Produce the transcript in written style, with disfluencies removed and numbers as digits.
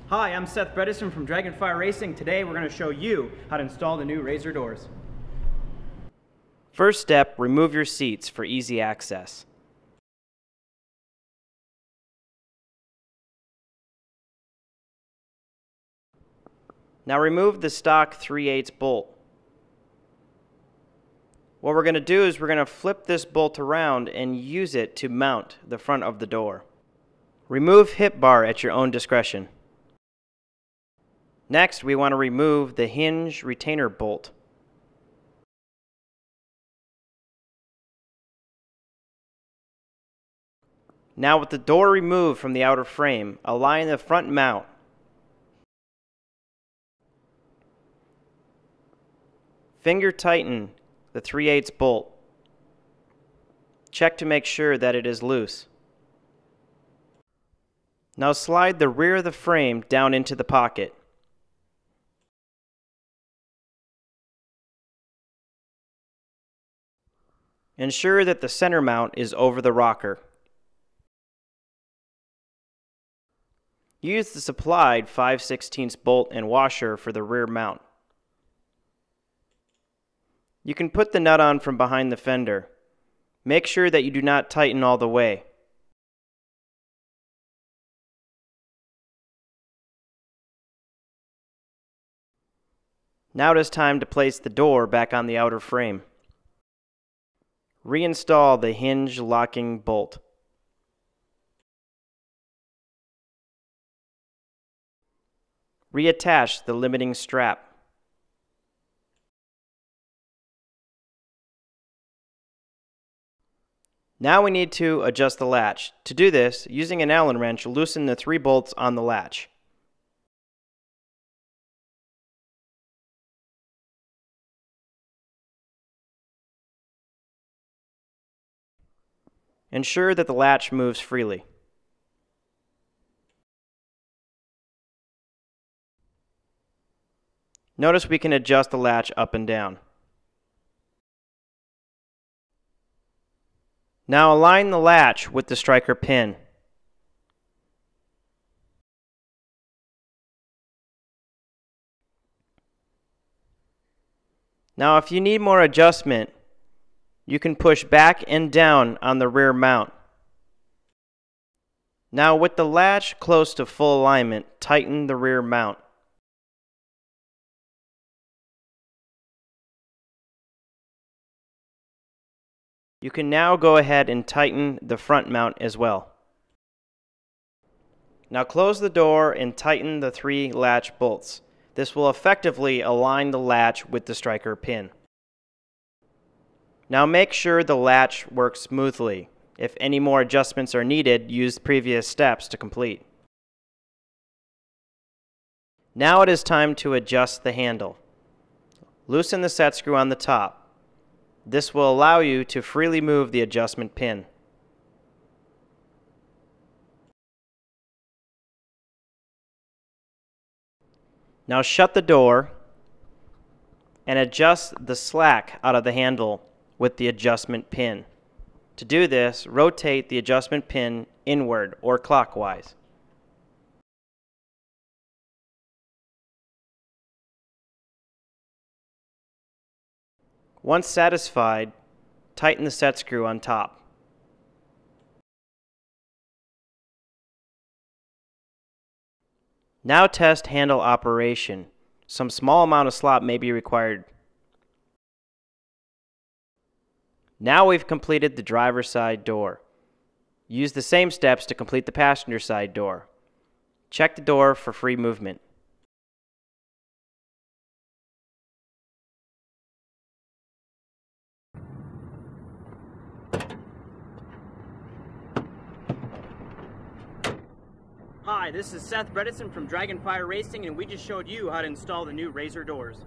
Hi, I'm Seth Bredesen from DragonFire Racing. Today we're going to show you how to install the new RZR doors. First step, remove your seats for easy access. Now remove the stock 3/8 bolt. What we're going to do is we're going to flip this bolt around and use it to mount the front of the door. Remove hip bar at your own discretion. Next, we want to remove the hinge retainer bolt. Now with the door removed from the outer frame, align the front mount. Finger tighten the 3/8 bolt. Check to make sure that it is loose. Now slide the rear of the frame down into the pocket. Ensure that the center mount is over the rocker. Use the supplied 5/16 bolt and washer for the rear mount. You can put the nut on from behind the fender. Make sure that you do not tighten all the way. Now it is time to place the door back on the outer frame. Reinstall the hinge locking bolt. Reattach the limiting strap. Now we need to adjust the latch. To do this, using an Allen wrench, loosen the 3 bolts on the latch. Ensure that the latch moves freely. Notice we can adjust the latch up and down. Now align the latch with the striker pin. Now if you need more adjustment, you can push back and down on the rear mount. Now with the latch close to full alignment, tighten the rear mount. You can now go ahead and tighten the front mount as well. Now close the door and tighten the 3 latch bolts. This will effectively align the latch with the striker pin. Now make sure the latch works smoothly. If any more adjustments are needed, use previous steps to complete. Now it is time to adjust the handle. Loosen the set screw on the top. This will allow you to freely move the adjustment pin. Now shut the door and adjust the slack out of the handle with the adjustment pin. To do this, rotate the adjustment pin inward or clockwise. Once satisfied, tighten the set screw on top. Now test handle operation. Some small amount of slop may be required. Now we've completed the driver's side door. Use the same steps to complete the passenger side door. Check the door for free movement. Hi, this is Seth Bredesen from DragonFire Racing, and we just showed you how to install the new RZR doors.